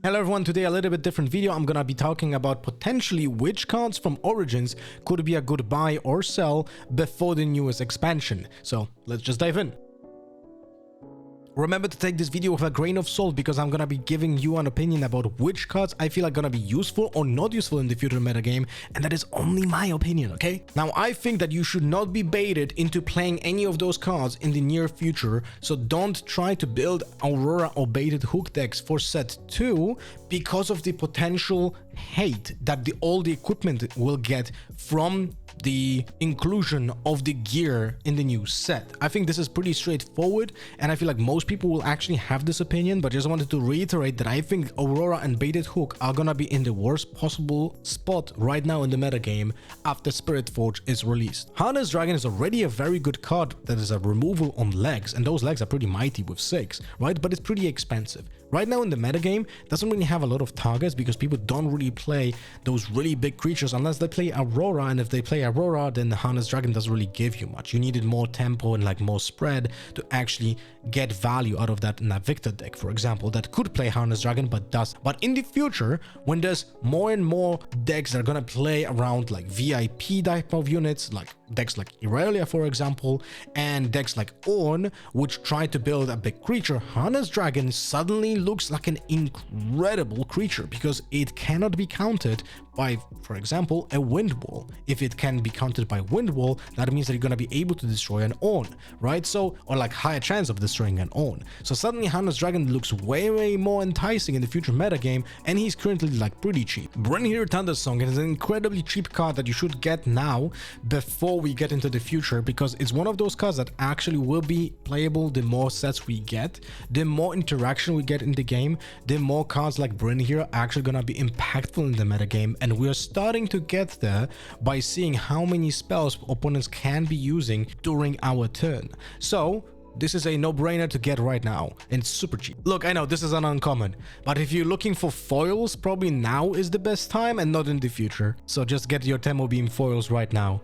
Hello everyone, today a little bit different video. I'm gonna be talking about potentially which cards from Origins could be a good buy or sell before the newest expansion. So let's just dive in. Remember to take this video with a grain of salt because I'm gonna be giving you an opinion about which cards I feel are gonna be useful or not useful in the future metagame, and that is only my opinion, okay? Now, I think that you should not be baited into playing any of those cards in the near future, so don't try to build Aurora or baited hook decks for set 2 because of the potential hate that all the equipment will get from the inclusion of the gear in the new set. I think this is pretty straightforward, and I feel like most people will actually have this opinion, but just wanted to reiterate that I think Aurora and baited hook are gonna be in the worst possible spot right now in the metagame after Spiritforged is released. Harness Dragon is already a very good card that is a removal on legs, and those legs are pretty mighty with 6, right? But it's pretty expensive. Right now in the metagame, doesn't really have a lot of targets because people don't really play those really big creatures unless they play Aurora, and if they play Aurora, then the Harness Dragon doesn't really give you much. You needed more tempo and like more spread to actually get value out of that in a Victor deck, for example, that could play Harness Dragon but does. But in the future, when there's more and more decks that are gonna play around like VIP type of units, like decks like Irelia, for example, and decks like Ornn, which try to build a big creature, Harness Dragon suddenly looks like an incredible creature because it cannot be countered by, for example, a Wind Wall. If it can be countered by Wind Wall, that means that you're going to be able to destroy an Ornn, right? So, or like higher chance of destroying an Ornn. So suddenly Harness Dragon looks way more enticing in the future metagame, and he's currently like pretty cheap. Brynhirs Thundersong is an incredibly cheap card that you should get now before we get into the future, because it's one of those cards that actually will be playable the more sets we get, the more interaction we get in the game, the more cards like Brynhirs are actually gonna be impactful in the metagame, and we're starting to get there by seeing how many spells opponents can be using during our turn. So this is a no-brainer to get right now, and it's super cheap. Look, I know this is an uncommon, but if you're looking for foils, probably now is the best time and not in the future. So just get your Temo Beam foils right now.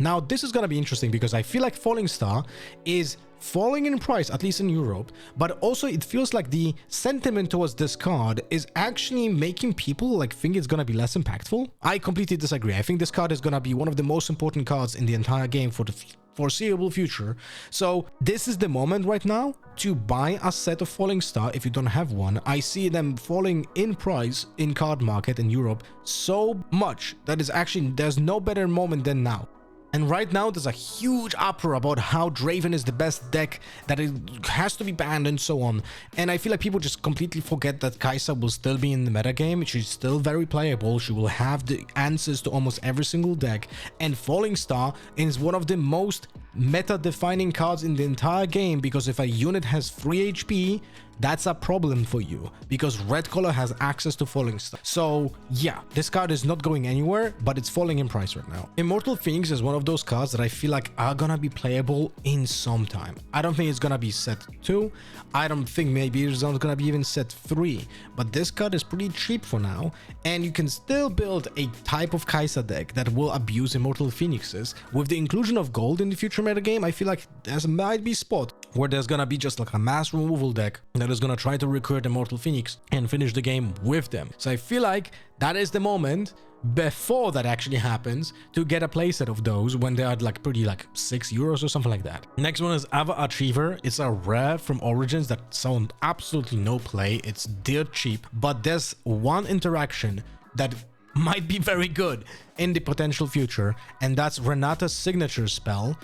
Now, this is gonna be interesting because I feel like Falling Star is falling in price, at least in Europe, but also it feels like the sentiment towards this card is actually making people like think it's gonna be less impactful. I completely disagree. I think this card is gonna be one of the most important cards in the entire game for the foreseeable future. So this is the moment right now to buy a set of Falling Star if you don't have one. I see them falling in price in card market in Europe so much that is actually, there's no better moment than now. And right now, there's a huge uproar about how Draven is the best deck, that it has to be banned and so on. And I feel like people just completely forget that Kai'Sa will still be in the metagame. She's still very playable. She will have the answers to almost every single deck. And Falling Star is one of the most meta-defining cards in the entire game, because if a unit has 3 HP, that's a problem for you, because red color has access to Falling Star. So yeah, this card is not going anywhere, but it's falling in price right now. Immortal Phoenix is one of those cards that I feel like are gonna be playable in some time. I don't think it's gonna be set 2. I don't think maybe it's not gonna be even set 3, but this card is pretty cheap for now, and you can still build a type of Kai'Sa deck that will abuse Immortal Phoenixes. With the inclusion of gold in the future metagame, I feel like there might be a spot where there's gonna be just like a mass removal deck that is gonna try to recruit Immortal Phoenix and finish the game with them. So I feel like that is the moment before that actually happens to get a playset of those when they are like pretty like €6 or something like that. Next one is LotharHS. It's a rare from Origins that sound absolutely no play. It's dirt cheap, but there's one interaction that might be very good in the potential future, and that's Renata's signature spell,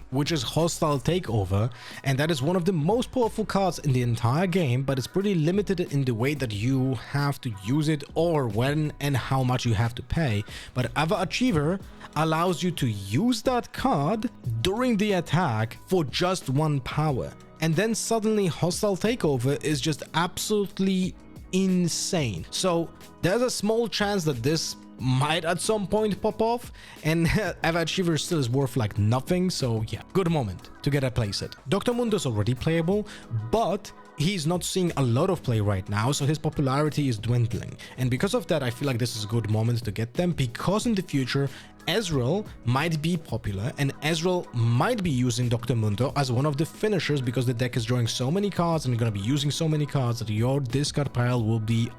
which is Hostile Takeover, and that is one of the most powerful cards in the entire game, but it's pretty limited in the way that you have to use it or when and how much you have to pay. But LotharHS allows you to use that card during the attack for just 1 power, and then suddenly Hostile Takeover is just absolutely insane. So there's a small chance that this might at some point pop off, and LotharHS still is worth like nothing. So yeah, good moment to get a playset. Dr. Mundo's already playable, but he's not seeing a lot of play right now, so his popularity is dwindling, and because of that I feel like this is a good moment to get them, because in the future Ezreal might be popular, and Ezreal might be using Dr. Mundo as one of the finishers because the deck is drawing so many cards and you're going to be using so many cards that your discard pile will be,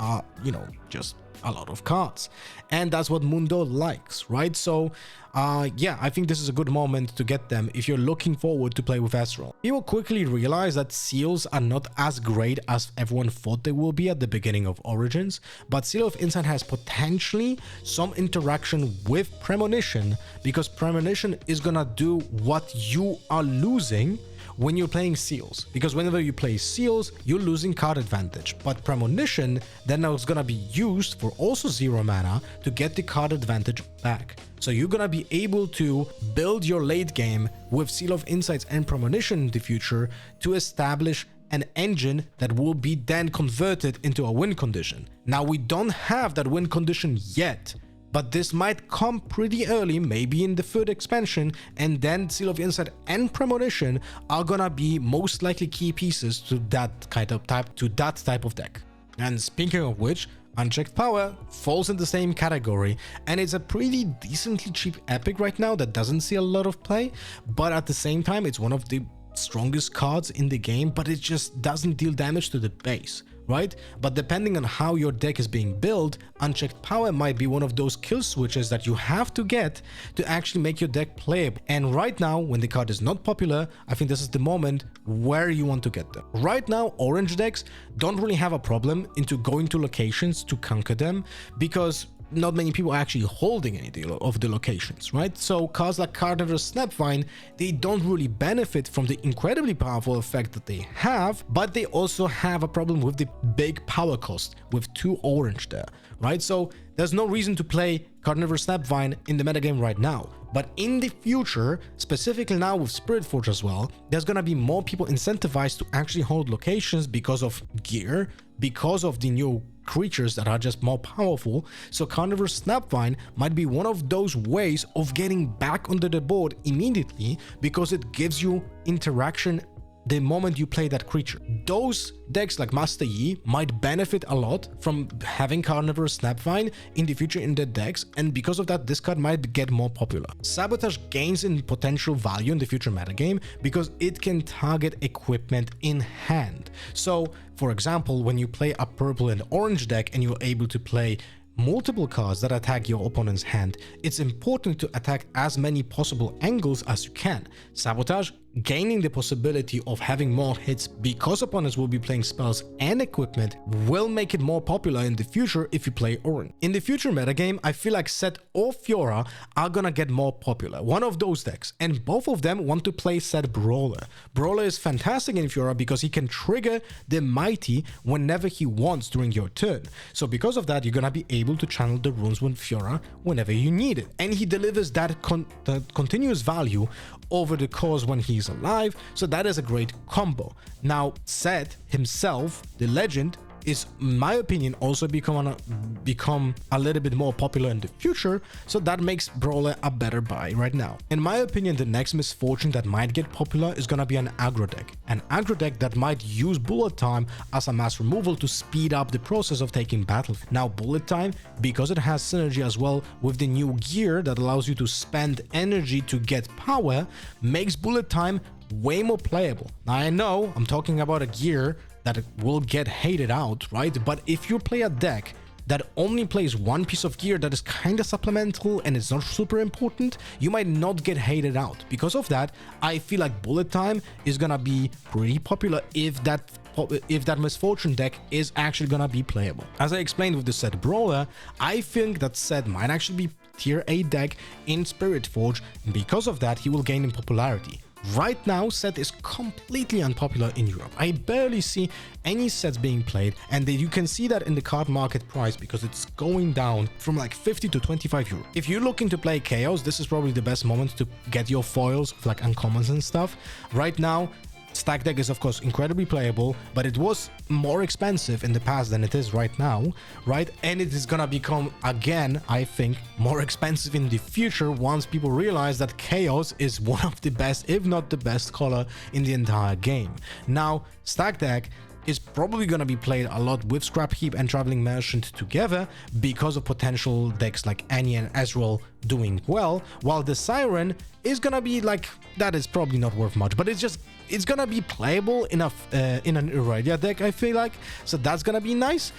just a lot of cards. And that's what Mundo likes, right? So yeah, I think this is a good moment to get them if you're looking forward to play with Ezreal. You will quickly realize that seals are not as great as everyone thought they will be at the beginning of Origins, but Seal of Insight has potentially some interaction with Premonition, because Premonition is gonna do what you are losing when you're playing seals, because whenever you play seals, you're losing card advantage, but Premonition then is gonna be used for also 0 mana to get the card advantage back. So you're gonna be able to build your late game with Seal of Insights and Premonition in the future to establish an engine that will be then converted into a win condition. Now, we don't have that win condition yet, but this might come pretty early, maybe in the third expansion, and then Seal of Insight and Premonition are gonna be most likely key pieces to that type of deck. And speaking of which, Unchecked Power falls in the same category, and it's a pretty decently cheap epic right now that doesn't see a lot of play, but at the same time it's one of the strongest cards in the game, but it just doesn't deal damage to the base, right? But depending on how your deck is being built, Unchecked Power might be one of those kill switches that you have to get to actually make your deck playable. And right now, when the card is not popular, I think this is the moment where you want to get them. Right now, orange decks don't really have a problem into going to locations to conquer them, because not many people are actually holding any of the locations, right? So cards like Carnivorous Snapvine, they don't really benefit from the incredibly powerful effect that they have, but they also have a problem with the big power cost with 2 orange there, right? So there's no reason to play Carnivorous Snapvine in the metagame right now. But in the future, specifically now with Spiritforged as well, there's gonna be more people incentivized to actually hold locations because of gear, because of the new creatures that are just more powerful. So Carnivorous Snapvine might be one of those ways of getting back onto the board immediately, because it gives you interaction the moment you play that creature. Those decks like Master Yi might benefit a lot from having Carnivorous Snapvine in the future in their decks, and because of that, this card might get more popular. Sabotage gains in potential value in the future metagame because it can target equipment in hand. So, for example, when you play a purple and orange deck and you're able to play multiple cards that attack your opponent's hand, it's important to attack as many possible angles as you can. Sabotage gaining the possibility of having more hits because opponents will be playing spells and equipment will make it more popular in the future if you play orange. In the future metagame, I feel like Set or Fiora are gonna get more popular, one of those decks, and both of them want to play Set Brawler. Brawler is fantastic in Fiora because he can trigger the Mighty whenever he wants during your turn. So because of that, you're gonna be able to channel the runes with Fiora whenever you need it, and he delivers that continuous value over the course when he's alive, so that is a great combo. Now, Set himself, the legend, is, in my opinion, also become a little bit more popular in the future, so that makes Brawler a better buy right now. In my opinion, the next misfortune that might get popular is gonna be an aggro deck. An aggro deck that might use Bullet Time as a mass removal to speed up the process of taking battle. Now, Bullet Time, because it has synergy as well with the new gear that allows you to spend energy to get power, makes Bullet Time way more playable. Now, I know I'm talking about a gear that will get hated out, right? But if you play a deck that only plays one piece of gear that is kind of supplemental and it's not super important, you might not get hated out. Because of that, I feel like Bullet Time is gonna be pretty popular if that Misfortune deck is actually gonna be playable. As I explained with the Set Brawler, I think that Set might actually be tier 8 deck in Spiritforged, and because of that, he will gain in popularity. Right now, Set is completely unpopular in Europe. I barely see any sets being played, and you can see that in the card market price because it's going down from like 50 to 25 euro. If you're looking to play Chaos, this is probably the best moment to get your foils, like uncommons and stuff. Right now, Stack deck is of course incredibly playable, but it was more expensive in the past than it is right now, right? And it is gonna become, again, I think, more expensive in the future once people realize that Chaos is one of the best, if not the best color in the entire game. Now, Stack deck is probably going to be played a lot with Scrap Heap and Traveling Merchant together because of potential decks like Annie and Ezreal doing well, while the Siren is gonna be like, that is probably not worth much, but it's gonna be playable enough in an Iradia deck, I feel like, so that's gonna be nice.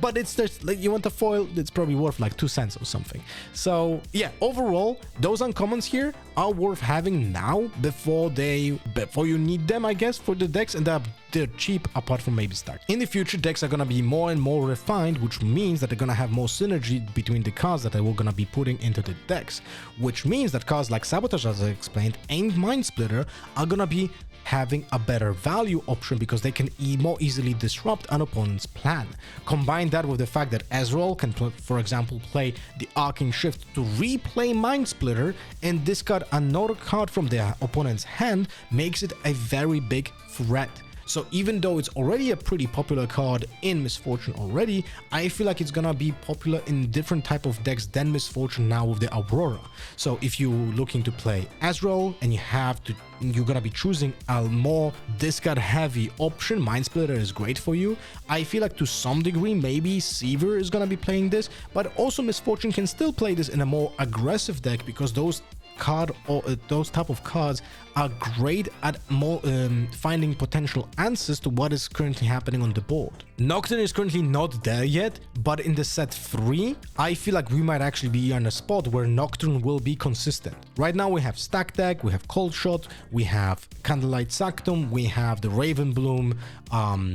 But it's just like, you want a foil, it's probably worth like 2 cents or something. So yeah, overall those uncommons here are worth having now before you need them, I guess, for the decks, and they're cheap apart from maybe start. In the future, decks are gonna be more and more refined, which means that they're gonna have more synergy between the cards that we're gonna be putting into the decks, which means that cards like Sabotage, as I explained, and Mind Splitter are gonna be having a better value option because they can more easily disrupt an opponent's plan. Combine that with the fact that Ezreal can, for example, play the Arcane Shift to replay Mind Splitter and discard another card from their opponent's hand, makes it a very big threat. So even though it's already a pretty popular card in Misfortune already, I feel like it's gonna be popular in different type of decks than Misfortune now with the Aurora. So if you're looking to play Ezreal and you're gonna be choosing a more discard heavy option, Mind Splitter is great for you. I feel like to some degree maybe Seaver is gonna be playing this, but also Misfortune can still play this in a more aggressive deck because those type of cards are great at more finding potential answers to what is currently happening on the board. Nocturne is currently not there yet, but in the set 3, I feel like we might actually be on a spot where Nocturne will be consistent. Right now we have Stack Deck, we have Cold Shot, we have Candlelight Sanctum, we have the Ravenbloom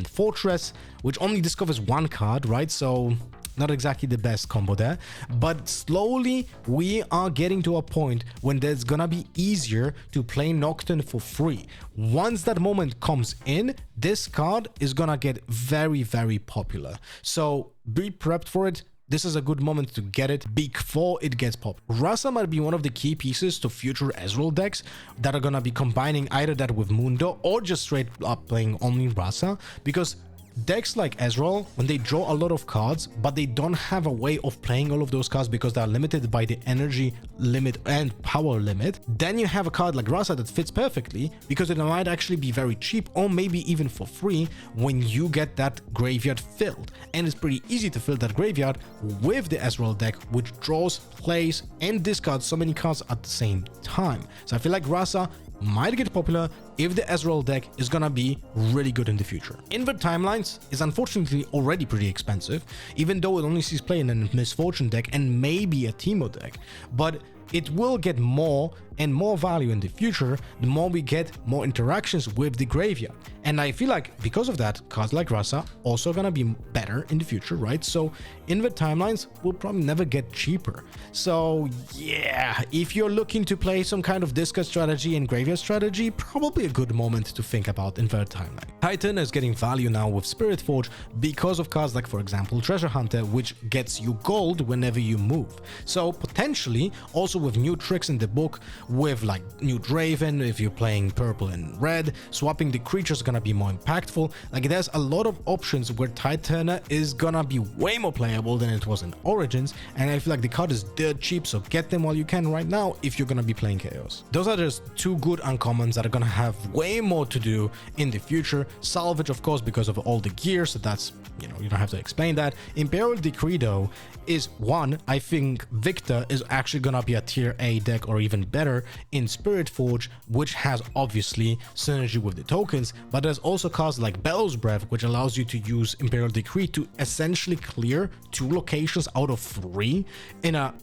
Fortress, which only discovers 1 card, right? So not exactly the best combo there, but slowly we are getting to a point when there's gonna be easier to play Nocturne for free. Once that moment comes in, this card is gonna get very, very popular. So be prepped for it. This is a good moment to get it before it gets popped. Rasa might be one of the key pieces to future Ezreal decks that are gonna be combining either that with Mundo or just straight up playing only Rasa, because decks like Ezreal, when they draw a lot of cards, but they don't have a way of playing all of those cards because they are limited by the energy limit and power limit, then you have a card like Rasa that fits perfectly because it might actually be very cheap or maybe even for free when you get that graveyard filled. And it's pretty easy to fill that graveyard with the Ezreal deck, which draws, plays, and discards so many cards at the same time. So I feel like Rasa might get popular if the Ezreal deck is gonna be really good in the future. Invert Timelines is unfortunately already pretty expensive, even though it only sees play in a Misfortune deck and maybe a Teemo deck, but it will get more and more value in the future the more we get more interactions with the graveyard. And I feel like because of that, cards like Rasa also gonna be better in the future, right? So Invert Timelines will probably never get cheaper. So yeah, if you're looking to play some kind of discard strategy and graveyard strategy, probably a good moment to think about Invert Timeline. Titan is getting value now with Spiritforged because of cards like, for example, Treasure Hunter, which gets you gold whenever you move. So potentially also with new tricks in the book, with like new Draven, if you're playing purple and red, swapping the creatures is gonna be more impactful. Like there's a lot of options where Titana is gonna be way more playable than it was in Origins, and I feel like the card is dirt cheap, so get them while you can right now if you're gonna be playing Chaos. Those are just 2 good uncommons that are gonna have way more to do in the future. Salvage, of course, because of all the gear, so that's, you know, you don't have to explain that. Imperial Decree though is one, I think Victor is actually gonna be a tier A deck or even better in Spiritforged, which has obviously synergy with the tokens, but there's also cards like Bellows Breath, which allows you to use Imperial Decree to essentially clear 2 locations out of 3 in a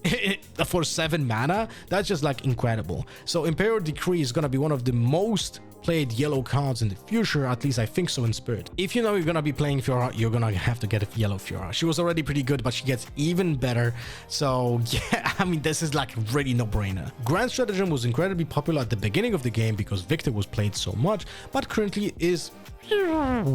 for 7 mana. That's just like incredible. So Imperial Decree is gonna be one of the most played yellow cards in the future, at least I think so in Spirit. If you know you're gonna be playing Fiora, you're gonna have to get a yellow Fiora. She was already pretty good, but she gets even better. So yeah, I mean, this is like really no-brainer. Grand Stratagem was incredibly popular at the beginning of the game because Victor was played so much, but currently is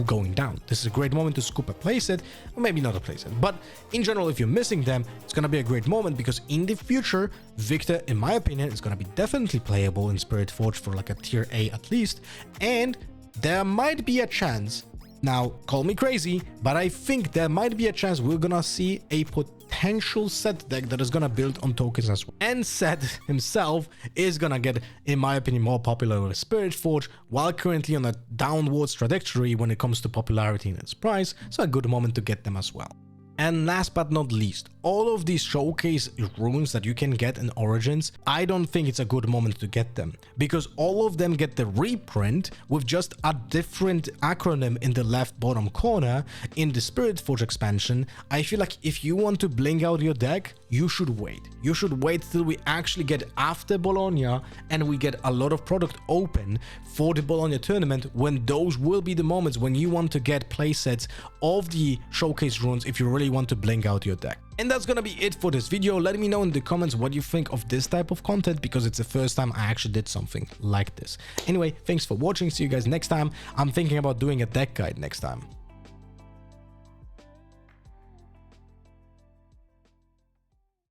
going down. This is a great moment to scoop a playset, or maybe not a playset, but in general, if you're missing them, it's gonna be a great moment because in the future, Victor, in my opinion, is gonna be definitely playable in Spiritforged for like a tier A at least, and there might be a chance, now call me crazy, but I think there might be a chance we're gonna see a potential set deck that is gonna build on tokens as well. And Set himself is gonna get, in my opinion, more popular with Spiritforged, while currently on a downwards trajectory when it comes to popularity and its price, so a good moment to get them as well. And last but not least, all of these showcase runes that you can get in Origins, I don't think it's a good moment to get them, because all of them get the reprint with just a different acronym in the left bottom corner. In the Spiritforged expansion, I feel like if you want to bling out your deck, you should wait. You should wait till we actually get after Bologna and we get a lot of product open for the Bologna tournament, when those will be the moments when you want to get playsets of the showcase runes if you really want to bling out your deck. And that's gonna be it for this video. Let me know in the comments what you think of this type of content, because it's the first time I actually did something like this. Anyway, thanks for watching. See you guys next time. I'm thinking about doing a deck guide next time.